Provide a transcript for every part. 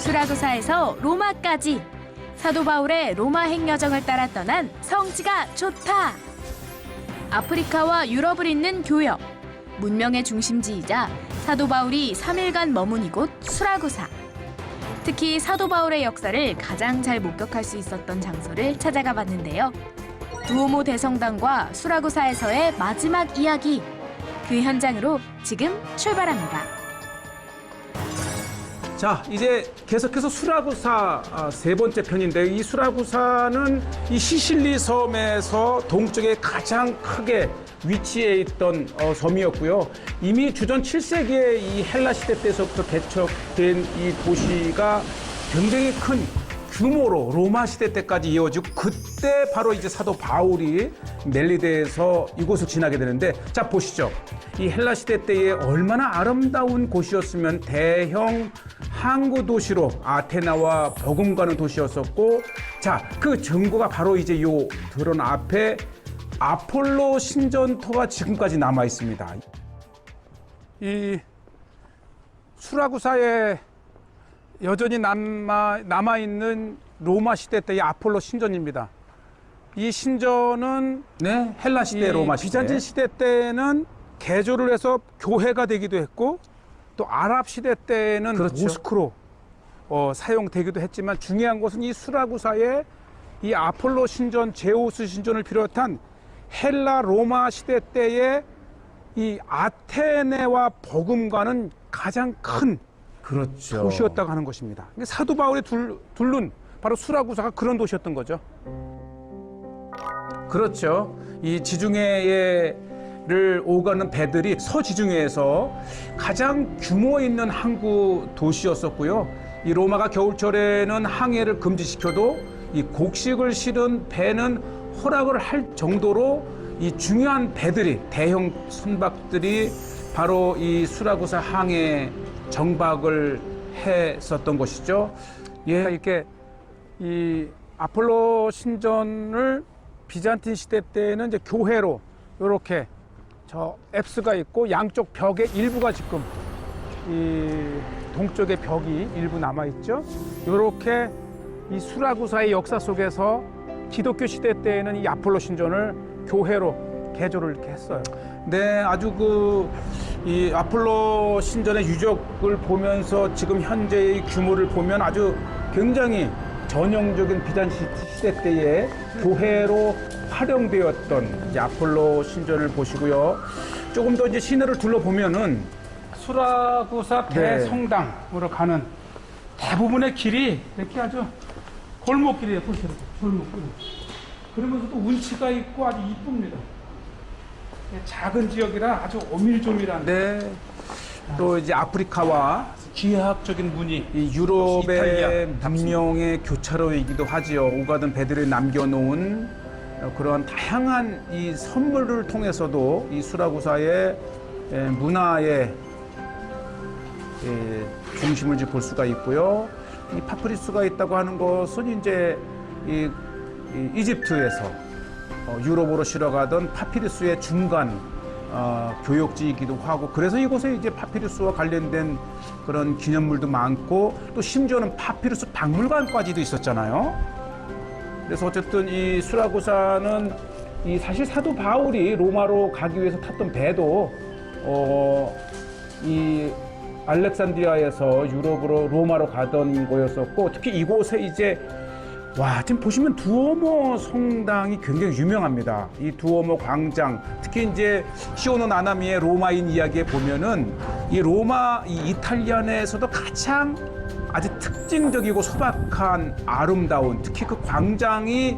수라구사에서 로마까지 사도 바울의 로마 행여정을 따라 떠난 성지가 좋다. 아프리카와 유럽을 잇는 교역, 문명의 중심지이자 사도 바울이 3일간 머문 이곳 수라구사. 특히 사도 바울의 역사를 가장 잘 목격할 수 있었던 장소를 찾아가 봤는데요. 두오모 대성당과 수라구사에서의 마지막 이야기, 그 현장으로 지금 출발합니다. 자, 이제 계속해서 수라구사 세 번째 편인데, 이 수라구사는 이 시실리 섬에서 동쪽에 가장 크게 위치해 있던 섬이었고요. 이미 주전 7세기에 이 헬라 시대 때서부터 개척된 이 도시가 굉장히 큰 규모로 로마 시대 때까지 이어지고, 그때 바로 이제 사도 바울이 멜리데에서 이곳을 지나게 되는데, 자 보시죠. 이 헬라 시대 때에 얼마나 아름다운 곳이었으면 대형 항구 도시로 아테나와 버금가는 도시였었고, 자, 그 증거가 바로 이제 요 드론 앞에 아폴로 신전터가 지금까지 남아 있습니다. 이 수라구사에 여전히 남아 있는 로마 시대 때의 아폴로 신전입니다. 이 신전은 네, 헬라 시대, 로마 시대. 비잔틴 시대 때는 개조를 해서 교회가 되기도 했고, 또 아랍 시대 때는 그렇죠. 모스크로 사용되기도 했지만, 중요한 것은 이 수라구사의 이 아폴로 신전, 제우스 신전을 비롯한 헬라 로마 시대 때의 이 아테네와 버금가는 가장 큰 그렇죠. 도시였다고 하는 것입니다. 사도 바울이 둘른 바로 수라구사가 그런 도시였던 거죠. 그렇죠. 이 지중해를 오가는 배들이 서지중해에서 가장 규모 있는 항구 도시였었고요. 이 로마가 겨울철에는 항해를 금지시켜도 이 곡식을 실은 배는 허락을 할 정도로 이 중요한 배들이, 대형 선박들이 바로 이 수라구사 항해 정박을 했었던 것이죠. 그러니까 이렇게 이 아폴로 신전을 비잔틴 시대 때는 이제 교회로 이렇게 저 앱스가 있고, 양쪽 벽의 일부가 지금 이 동쪽의 벽이 일부 남아 있죠. 이렇게 이 수라구사의 역사 속에서 기독교 시대 때에는 이 아폴로 신전을 교회로 개조를 이렇게 했어요. 네, 아주 이 아폴로 신전의 유적을 보면서 지금 현재의 규모를 보면 아주 굉장히 전형적인 비잔틴 시대 때의 교회로 활용되었던 이제 아폴로 신전을 보시고요. 조금 더 이제 시내를 둘러보면은 수라구사 대성당으로 가는 대부분의 길이 이렇게 아주 골목길이에요. 보시죠. 골목길. 그러면서도 운치가 있고 아주 이쁩니다. 작은 지역이라 아주 오밀조밀한. 네, 또 이제 아프리카와 기하학적인 무늬. 이 유럽의 이탈리아 문명의 교차로이기도 하지요. 오가던 배들이 남겨놓은 그런 다양한 이 선물을 통해서도 이 수라구사의 문화의 중심을 이제 볼 수가 있고요. 이 파피루스가 있다고 하는 것은 이제 이집트에서 유럽으로 실어가던 파피루스의 중간 교역지이기도 하고, 그래서 이곳에 이제 파피루스와 관련된 그런 기념물도 많고, 또 심지어는 파피루스 박물관까지도 있었잖아요. 그래서 어쨌든 이 수라구사는 이 사실 사도 바울이 로마로 가기 위해서 탔던 배도 이 알렉산드리아에서 유럽으로 로마로 가던 거였었고, 특히 이곳에 이제 지금 보시면 두오모 성당이 굉장히 유명합니다. 이 두오모 광장, 특히 이제 시오노 나나미의 로마인 이야기에 보면은 이 이탈리아 내에서도 가장 아주 특징적이고 소박한 아름다운, 특히 그 광장이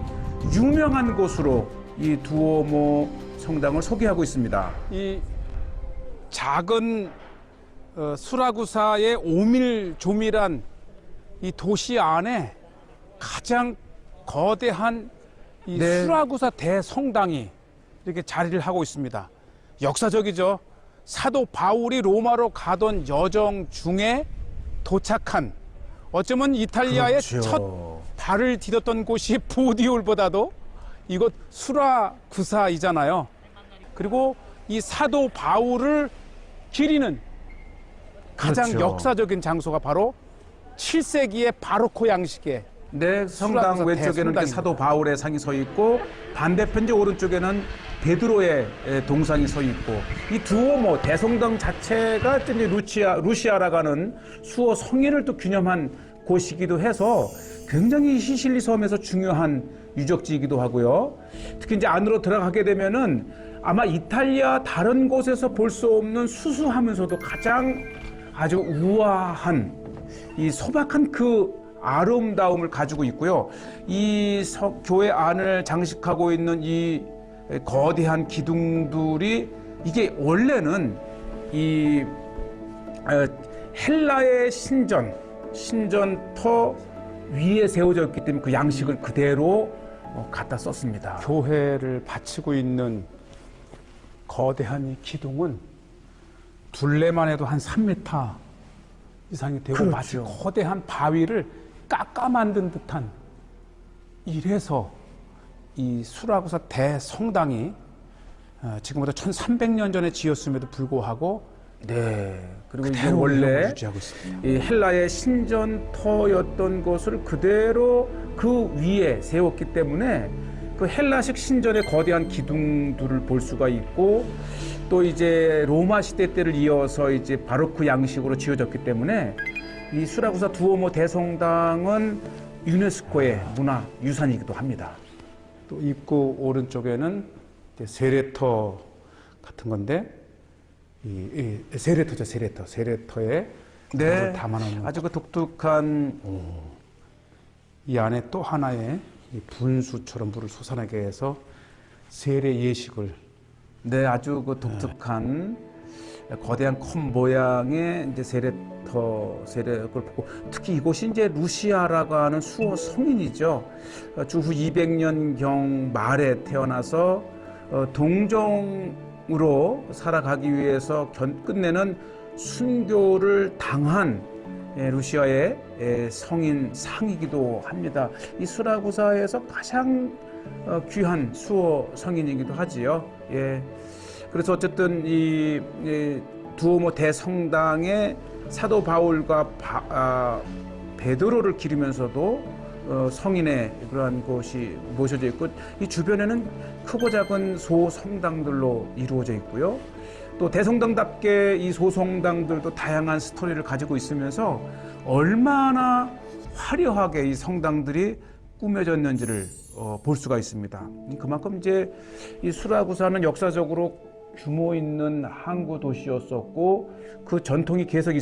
유명한 곳으로 이 두오모 성당을 소개하고 있습니다. 이 작은 수라구사의 오밀조밀한 이 도시 안에 가장 거대한 이 네. 수라구사 대성당이 이렇게 자리를 하고 있습니다. 역사적이죠. 사도 바울이 로마로 가던 여정 중에 도착한, 어쩌면 이탈리아의 그렇죠. 첫 발을 디뎠던 곳이 보디올보다도 이곳 수라구사이잖아요. 그리고 이 사도 바울을 기리는 가장 그렇죠. 역사적인 장소가 바로 7세기의 바로코 양식의 네, 성당 수라구사 왼쪽에는 이렇게 대성당입니다. 사도 바울의 상이 서 있고 반대편 이제 오른쪽에는 베드로의 동상이 서 있고 이 두오모 대성당 자체가 이제 루시아라고 하는 수호 성인을 또 기념한 곳이기도 해서 굉장히 시실리 섬에서 중요한 유적지이기도 하고요. 특히 이제 안으로 들어가게 되면은 아마 이탈리아 다른 곳에서 볼 수 없는 수수하면서도 가장 아주 우아한 이 소박한 그 아름다움을 가지고 있고요. 이 교회 안을 장식하고 있는 이 거대한 기둥들이 이게 원래는 이 헬라의 신전터 위에 세워져 있기 때문에 그 양식을 그대로 갖다 썼습니다. 교회를 바치고 있는 거대한 이 기둥은 둘레만 해도 한 3m 이상이 되고 그렇죠. 마치 거대한 바위를 깎아 만든 듯한, 이래서 이 수라구사 대성당이 지금보다 1300년 전에 지었음에도 불구하고 네. 그리고 이게 그대로 원래 유지하고 있습니다. 이 헬라의 신전터였던 것을 그대로 그 위에 세웠기 때문에 그 헬라식 신전의 거대한 기둥들을 볼 수가 있고 또 이제 로마 시대 때를 이어서 이제 바로크 양식으로 지어졌기 때문에 이 수라구사 두오모 대성당은 유네스코의 문화유산이기도 합니다. 또 입구 오른쪽에는 이제 세레터 같은 건데 세레터죠, 세레터에 네, 담아놓는 아주 그 독특한 이 안에 또 하나의 이 분수처럼 물을 솟아나게 해서 세례 예식을, 네, 아주 그 독특한 거대한 컵 모양의 이제 세례를 보고 특히 이곳이 이제 루시아라고 하는 수호 성인이죠. 주후 200년경 말에 태어나서 동정으로 살아가기 위해서 끝내는 순교를 당한 루시아의 성인 상이기도 합니다. 이 수라구사에서 가장 귀한 수호 성인이기도 하지요. 예. 그래서 어쨌든 이 두오모 대성당에 사도 바울과 베드로를 기리면서도 성인의 그러한 곳이 모셔져 있고 이 주변에는 크고 작은 소성당들로 이루어져 있고요. 또 대성당답게 이 소성당들도 다양한 스토리를 가지고 있으면서 얼마나 화려하게 이 성당들이 꾸며졌는지를 볼 수가 있습니다. 그만큼 이제 이 수라구사는 역사적으로 규모 있는 항구 도시였었고 그 전통이 계속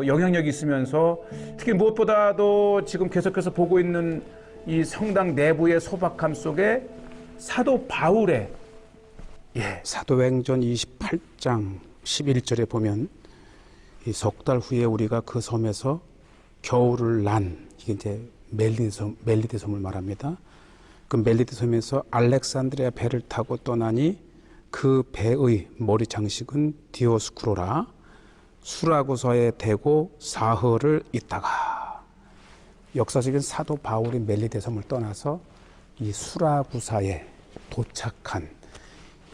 영향력이 있으면서 특히 무엇보다도 지금 계속해서 보고 있는 이 성당 내부의 소박함 속에 사도 바울의 사도행전 28장 11절에 보면 이 석 달 후에 우리가 그 섬에서 겨울을 난, 이게 이제 멜리데 섬을 말합니다. 그 멜리데 섬에서 알렉산드리아 배를 타고 떠나니 그 배의 머리 장식은 디오스쿠로라, 수라구사에 대고 사흘을 있다가 역사적인 사도 바울이 멜리데 섬을 떠나서 이 수라구사에 도착한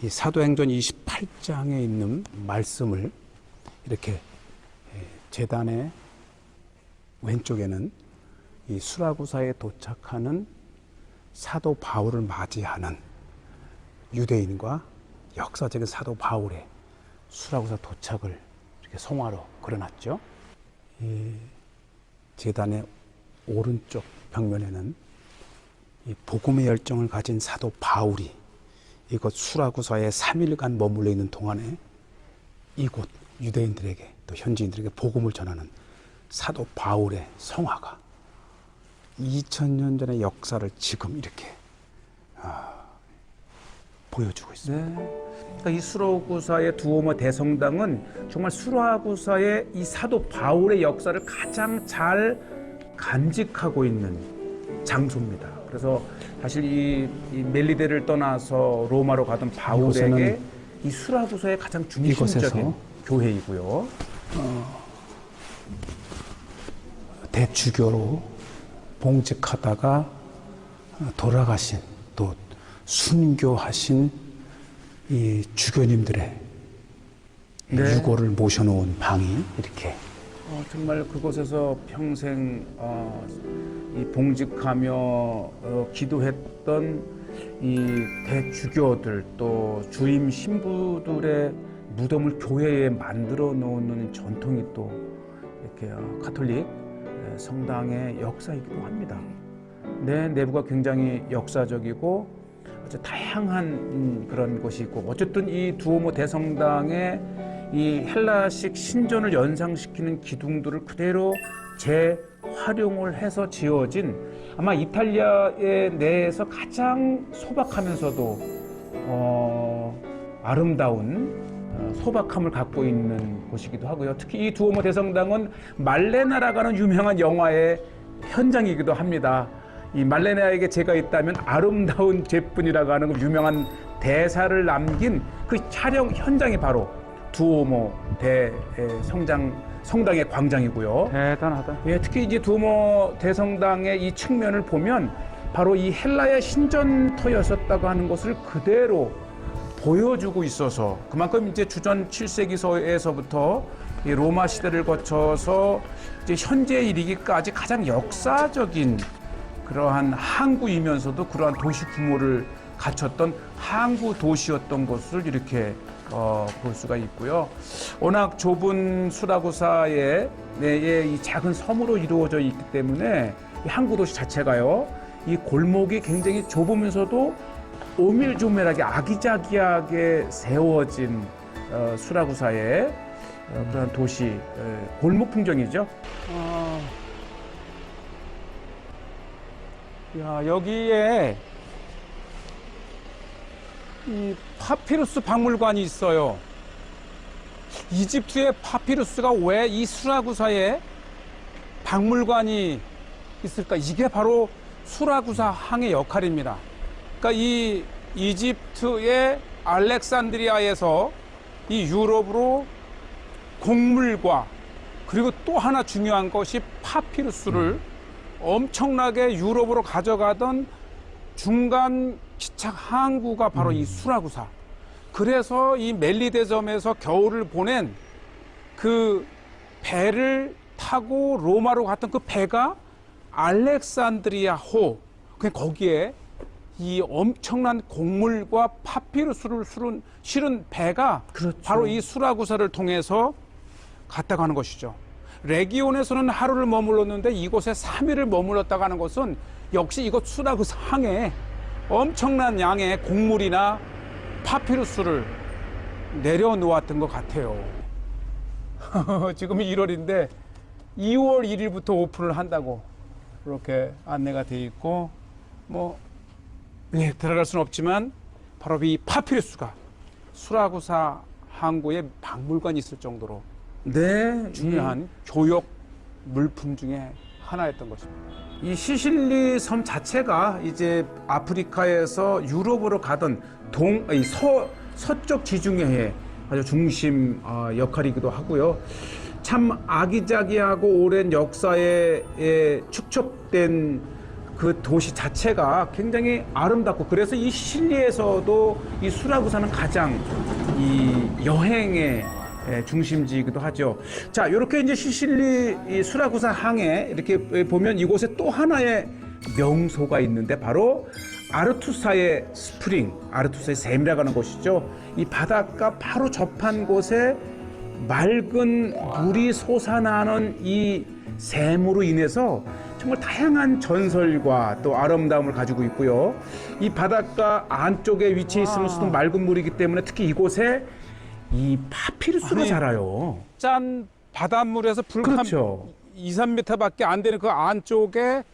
이 사도행전 28장에 있는 말씀을 이렇게 제단의 왼쪽에는 이 수라구사에 도착하는 사도 바울을 맞이하는 유대인과 역사적인 사도 바울의 수라구사 도착을 이렇게 성화로 그려놨죠. 이 제단의 오른쪽 벽면에는 이 복음의 열정을 가진 사도 바울이 이곳 수라구사에 3일간 머물러 있는 동안에 이곳 유대인들에게 또 현지인들에게 복음을 전하는 사도 바울의 성화가 2000년 전의 역사를 지금 이렇게 보여주고 있습니다. 네. 그러니까 이 수라구사의 두오모 대성당은 정말 수라구사의 이 사도 바울의 역사를 가장 잘 간직하고 있는 장소입니다. 그래서 사실 이 멜리데를 떠나서 로마로 가던 바울에게 이 수라구사의 가장 중심적인 교회이고요. 대주교로 봉직하다가 돌아가신 또 순교하신 이 주교님들의 유골을 모셔놓은 방이 이렇게 정말 그곳에서 평생 이 봉직하며 기도했던 이 대주교들 또 주임 신부들의 무덤을 교회에 만들어 놓는 전통이 또 이렇게 가톨릭 성당의 역사이기도 합니다. 내부가 굉장히 역사적이고 아주 다양한 그런 곳이 있고 어쨌든 이 두오모 대성당의 이 헬라식 신전을 연상시키는 기둥들을 그대로 재활용을 해서 지어진 아마 이탈리아의 내에서 가장 소박하면서도 아름다운 소박함을 갖고 있는 곳이기도 하고요. 특히 이 두오모 대성당은 말레나라고 하는 유명한 영화의 현장이기도 합니다. 이 말레나에게 제가 있다면 아름다운 제뿐이라고 하는 유명한 대사를 남긴 그 촬영 현장이 바로 두오모 성당의 광장이고요. 대단하다. 예, 특히 이제 두오모 대성당의 이 측면을 보면 바로 이 헬라의 신전터였었다고 하는 것을 그대로 보여주고 있어서 그만큼 이제 주전 7세기서에서부터 이 로마 시대를 거쳐서 이제 현재에 이르기까지 가장 역사적인 그러한 항구이면서도 그러한 도시 규모를 갖췄던 항구 도시였던 것을 이렇게 볼 수가 있고요. 워낙 좁은 수라구사의 내에 이 작은 섬으로 이루어져 있기 때문에 이 항구 도시 자체가요, 이 골목이 굉장히 좁으면서도 오밀조밀하게 아기자기하게 세워진 수라구사의 그런 도시 골목 풍경이죠. 야, 여기에 이 파피루스 박물관이 있어요. 이집트의 파피루스가 왜 이 수라구사에 박물관이 있을까? 이게 바로 수라구사 항의 역할입니다. 그러니까 이 이집트의 알렉산드리아에서 이 유럽으로 곡물과 그리고 또 하나 중요한 것이 파피루스를 엄청나게 유럽으로 가져가던 중간 기착 항구가 바로 이 수라구사. 그래서 이 멜리데점에서 겨울을 보낸 그 배를 타고 로마로 갔던 그 배가 알렉산드리아호. 거기에 이 엄청난 곡물과 파피루스를 실은 배가 그렇죠. 바로 이 수라구사를 통해서 갔다고 하는 것이죠. 레기온에서는 하루를 머물렀는데 이곳에 3일을 머물렀다고 하는 것은 역시 이곳 수라구사 항에 엄청난 양의 곡물이나 파피루스를 내려놓았던 것 같아요. 지금 1월인데 2월 1일부터 오픈을 한다고 그렇게 안내가 돼 있고 들어갈 수는 없지만 바로 이 파피루스가 수라구사 항구에 박물관이 있을 정도로 중요한 교역 물품 중에 하나였던 것입니다. 이 시실리 섬 자체가 이제 아프리카에서 유럽으로 가던 서쪽 지중해의 아주 중심 역할이기도 하고요. 참 아기자기하고 오랜 역사에 축적된 그 도시 자체가 굉장히 아름답고 그래서 이 시실리에서도 이 수라구사는 가장 이 여행의 중심지이기도 하죠. 자, 이렇게 이제 시실리 이 수라구사 항에 이렇게 보면 이곳에 또 하나의 명소가 있는데 바로 아르투사의 스프링, 아르투사의 샘이라고 하는 곳이죠. 이 바닷가 바로 접한 곳에 맑은 물이 솟아나는 이 샘으로 인해서 정말 다양한 전설과 또 아름다움을 가지고 있고요. 이 바닷가 안쪽에 위치해 있으면서도 맑은 물이기 때문에 특히 이곳에 이 파피루스가 자라요. 짠 바닷물에서 불과 그렇죠. 2, 3m밖에 안 되는 그 안쪽에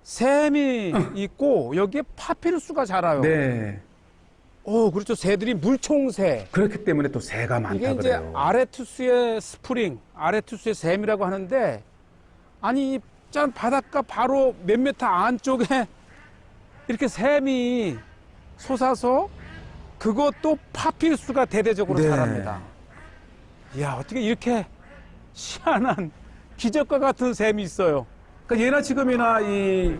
샘이 있고 여기에 파피루스가 자라요. 네. 그렇죠. 새들이 물총새. 그렇기 때문에 또 새가 많다 이게 이제 그래요. 아레투스의 스프링, 아레투스의 샘이라고 하는데 아니 짠 바닷가 바로 몇 미터 안쪽에 이렇게 샘이 솟아서 그것도 파피루스가 대대적으로 네. 자랍니다. 이야, 어떻게 이렇게 희한한 기적과 같은 샘이 있어요. 그러니까 예나 지금이나 이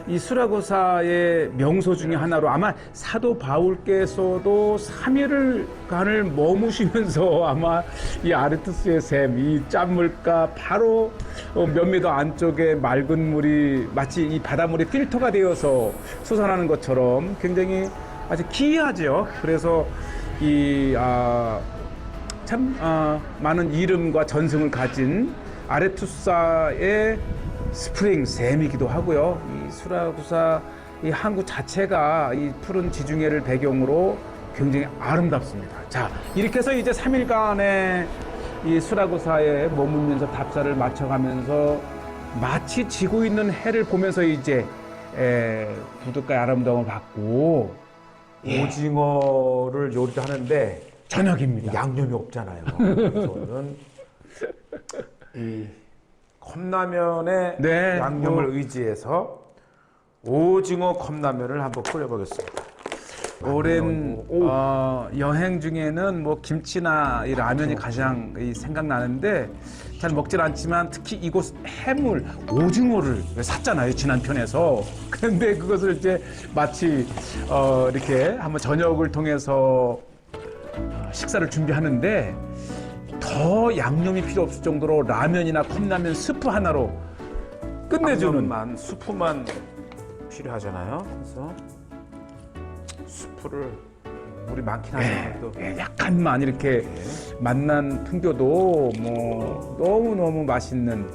이 수라고사의 명소 중에 하나로 아마 사도 바울께서도 3일간을 머무시면서 아마 이 아르투스의 샘, 이 짠물가 바로 몇 미터 안쪽에 맑은 물이 마치 이 바닷물이 필터가 되어서 솟아나는 것처럼 굉장히 아주 기이하죠. 그래서 많은 이름과 전승을 가진 아레투사의 스프링 샘이기도 하고요. 이 수라구사 이 항구 자체가 이 푸른 지중해를 배경으로 굉장히 아름답습니다. 자, 이렇게 해서 이제 3일간의 이 수라구사에 머물면서 답사를 마쳐가면서 마치 지고 있는 해를 보면서 이제 부둣가의 아름다움을 받고 오징어를 요리를 하는데 저녁입니다. 양념이 없잖아요. 그래서는 이 컵라면의 네, 양념을 의지해서 오징어 컵라면을 한번 끓여보겠습니다. 오랜 여행 중에는 뭐 김치나 이 라면이 가장 생각나는데 잘 먹질 않지만 특히 이곳 해물 오징어를 샀잖아요, 지난 편에서. 그런데 그것을 이제 마치 이렇게 한번 저녁을 통해서 식사를 준비하는데 더 양념이 필요 없을 정도로 라면이나 컵라면 스프 하나로 끝내주는 양념만 수프만 필요하잖아요. 그래서 수프를 물이 많긴 하지만 또 약간만 이렇게 맛난 풍겨도 뭐 너무너무 맛있는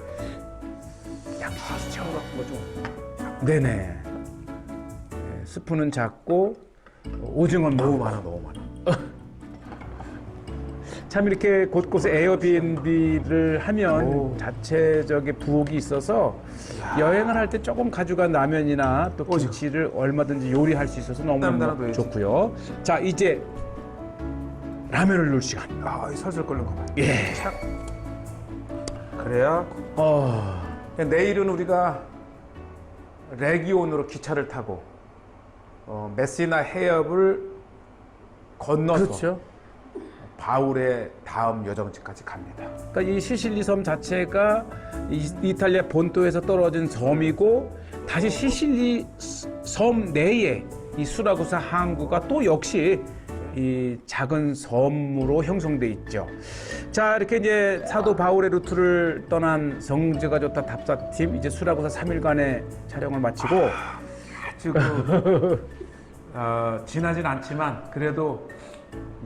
양식이죠. 같은 거 좀 네네. 네, 스프는 작고 오징어는 너무 많아, 너무 많아. 참 이렇게 곳곳에 에어비앤비를 하면 자체적인 부엌이 있어서 여행을 할 때 조금 가져간 라면이나 또 김치를 얼마든지 요리할 수 있어서 너무 좋고요. 자, 이제 라면을 넣을 시간. 아, 설설 끓는 거 봐요. 예. 착. 그래야 내일은 우리가 레기온으로 기차를 타고 메시나 해협을 건너서 그렇죠. 바울의 다음 여정지까지 갑니다. 그러니까 이 시실리 섬 자체가 이탈리아 본토에서 떨어진 섬이고 다시 시실리 섬 내에 이 수라구사 항구가 또 역시 이 작은 섬으로 형성돼 있죠. 자, 이렇게 이제 사도 바울의 루트를 떠난 성지가 좋다 답사팀 이제 수라구사 3일간의 촬영을 마치고 아주 진하진 않지만 그래도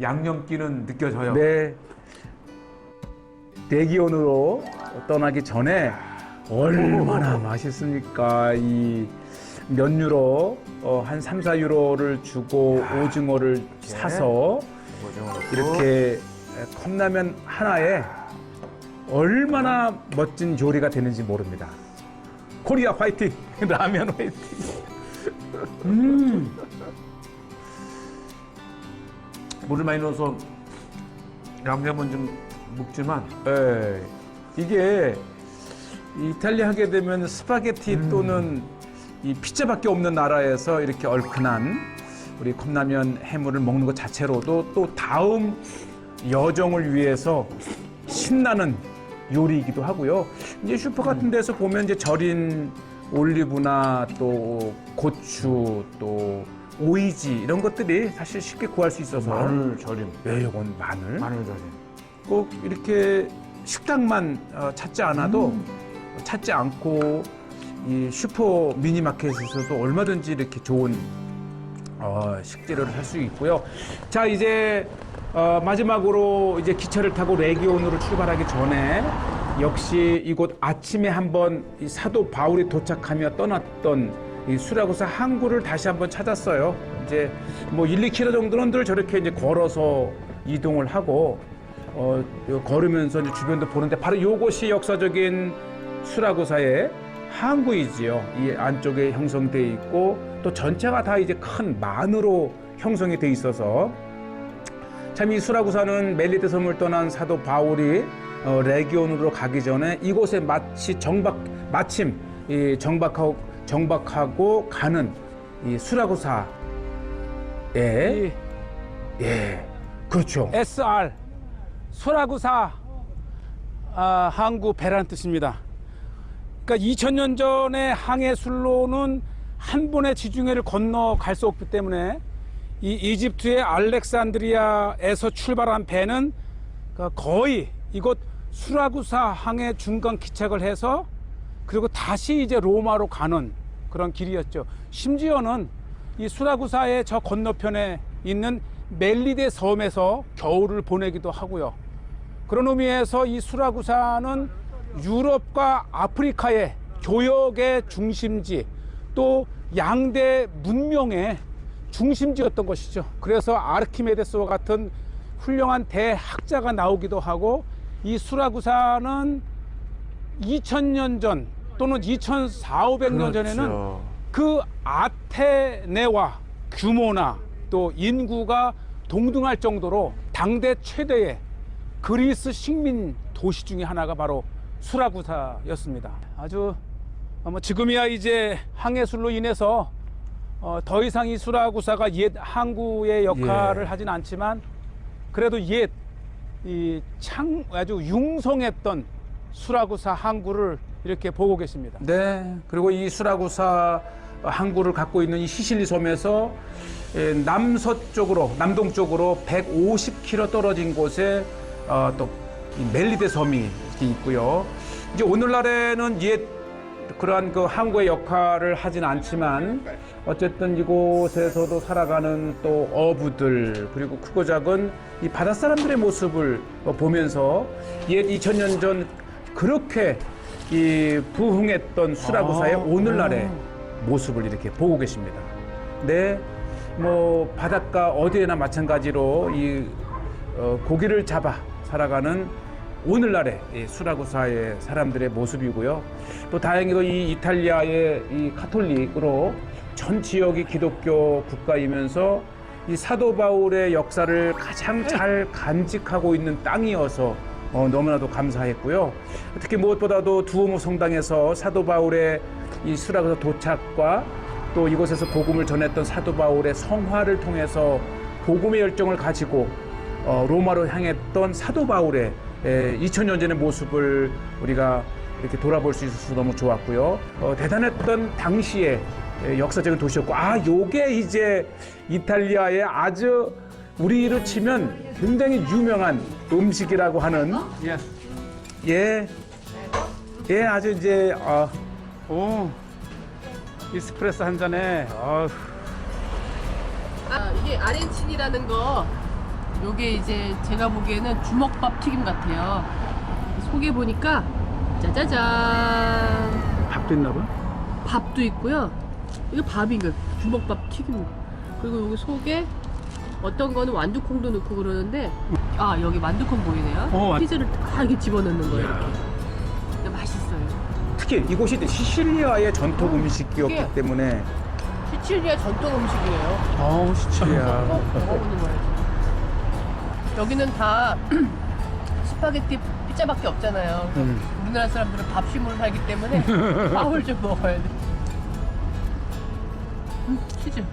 양념기는 느껴져요. 네. 레기온으로 떠나기 전에 얼마나 맛있습니까? 이 몇 유로, 한 3, 4유로를 주고 오징어를 사서 이렇게 컵라면 하나에 얼마나 멋진 요리가 되는지 모릅니다. 코리아 화이팅! 라면 화이팅! 물을 많이 넣어서 양념은 좀 묵지만 네. 이게 이탈리아 하게 되면 스파게티 또는 이 피자밖에 없는 나라에서 이렇게 얼큰한 우리 컵라면 해물을 먹는 것 자체로도 또 다음 여정을 위해서 신나는 요리이기도 하고요. 이제 슈퍼 같은 데서 보면 이제 절인 올리브나 또 고추 또 오이지 이런 것들이 사실 쉽게 구할 수 있어서 마늘 절임. 네, 이건 마늘 절임. 꼭 이렇게 식당만 찾지 않아도 찾지 않고 이 슈퍼 미니마켓에서도 얼마든지 이렇게 좋은 식재료를 살 수 있고요. 자, 이제 마지막으로 이제 기차를 타고 레기온으로 출발하기 전에 역시 이곳 아침에 한번 이 사도 바울이 도착하며 떠났던 이 수라구사 항구를 다시 한번 찾았어요. 이제 뭐 1, 2km 정도는 늘 저렇게 이제 걸어서 이동을 하고 걸으면서 이제 주변도 보는데 바로 이곳이 역사적인 수라구사의 항구이지요. 이 안쪽에 형성돼 있고 또 전체가 다 이제 큰 만으로 형성이 돼 있어서 참 이 수라구사는 멜리트 섬을 떠난 사도 바울이 레기온으로 가기 전에 이곳에 마침 이 정박하고 가는 이 수라구사에 그렇죠. SR 수라구사 항구 배라는 뜻입니다. 그러니까 2000년 전의 항해 술로는 한 번의 지중해를 건너갈 수 없기 때문에 이 이집트의 알렉산드리아에서 출발한 배는 거의 이곳 수라구사 항에 중간 기착을 해서 그리고 다시 이제 로마로 가는 그런 길이었죠. 심지어는 이 수라구사의 저 건너편에 있는 멜리데 섬에서 겨울을 보내기도 하고요. 그런 의미에서 이 수라구사는 유럽과 아프리카의 교역의 중심지, 또 양대 문명의 중심지였던 것이죠. 그래서 아르키메데스와 같은 훌륭한 대학자가 나오기도 하고, 이 수라구사는 2000년 전 또는 2400~500년 전에는 그 아테네와 규모나 또 인구가 동등할 정도로 당대 최대의 그리스 식민 도시 중에 하나가 바로 수라구사였습니다. 아주 지금이야 이제 항해술로 인해서 더 이상 이 수라구사가 옛 항구의 역할을 하진 않지만, 그래도 옛 아주 융성했던 수라구사 항구를 이렇게 보고 계십니다. 네. 그리고 이 수라구사 항구를 갖고 있는 이 시실리 섬에서 남서쪽으로, 남동쪽으로 150km 떨어진 곳에 또 이 멜리데 섬이 있고요. 이제 오늘날에는 옛 그러한 그 항구의 역할을 하진 않지만, 어쨌든 이곳에서도 살아가는 또 어부들, 그리고 크고 작은 이 바닷사람들의 모습을 보면서 옛 2000년 전 그렇게 이 부흥했던 수라구사의 오늘날의 모습을 이렇게 보고 계십니다. 네, 뭐 바닷가 어디에나 마찬가지로 이 고기를 잡아 살아가는 오늘날의 이 수라구사의 사람들의 모습이고요. 또 다행히도 이 이탈리아의 이 카톨릭으로 전 지역이 기독교 국가이면서 이 사도 바울의 역사를 가장 잘 간직하고 있는 땅이어서 너무나도 감사했고요. 특히 무엇보다도 두오모 성당에서 사도 바울의 이 수라구사 도착과 또 이곳에서 복음을 전했던 사도 바울의 성화를 통해서 복음의 열정을 가지고 로마로 향했던 사도 바울의 2000년 전의 모습을 우리가 이렇게 돌아볼 수 있어서 너무 좋았고요. 대단했던 당시의 역사적인 도시였고, 요게 이제 이탈리아의 아주 우리로 치면 굉장히 유명한 음식이라고 하는 아주 이제 이스프레소 한 잔에 이게 아렌친이라는 거, 요게 이제 제가 보기에는 주먹밥 튀김 같아요. 속에 보니까 짜자잔, 밥도 있나 봐. 밥도 있고요. 이거 밥인가? 주먹밥 튀김. 그리고 여기 속에 어떤 거는 완두콩도 넣고 그러는데, 여기 만두콩 보이네요. 치즈를 다 이렇게 집어넣는 거예요. 이렇게. 근데 맛있어요. 특히 이곳이 시칠리아의 전통 음식이었기 이게 때문에. 시칠리아 전통 음식이에요. 시칠리아. 꼭 먹어보는 거예요. 여기는 다 스파게티, 피자밖에 없잖아요. 우리나라 사람들은 밥심으로 살기 때문에 밥을 좀 먹어야 돼. 치즈.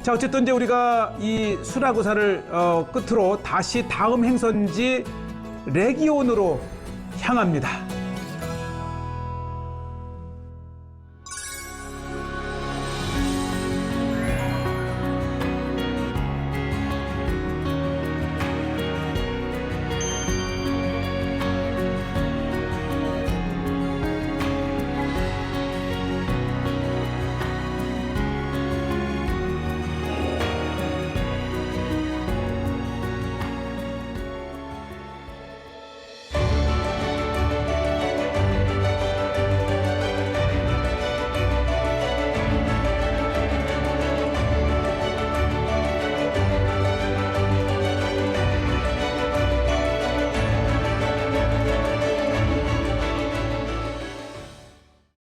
자, 어쨌든 이제 우리가 이 수라구사를 끝으로 다시 다음 행선지 레기온으로 향합니다.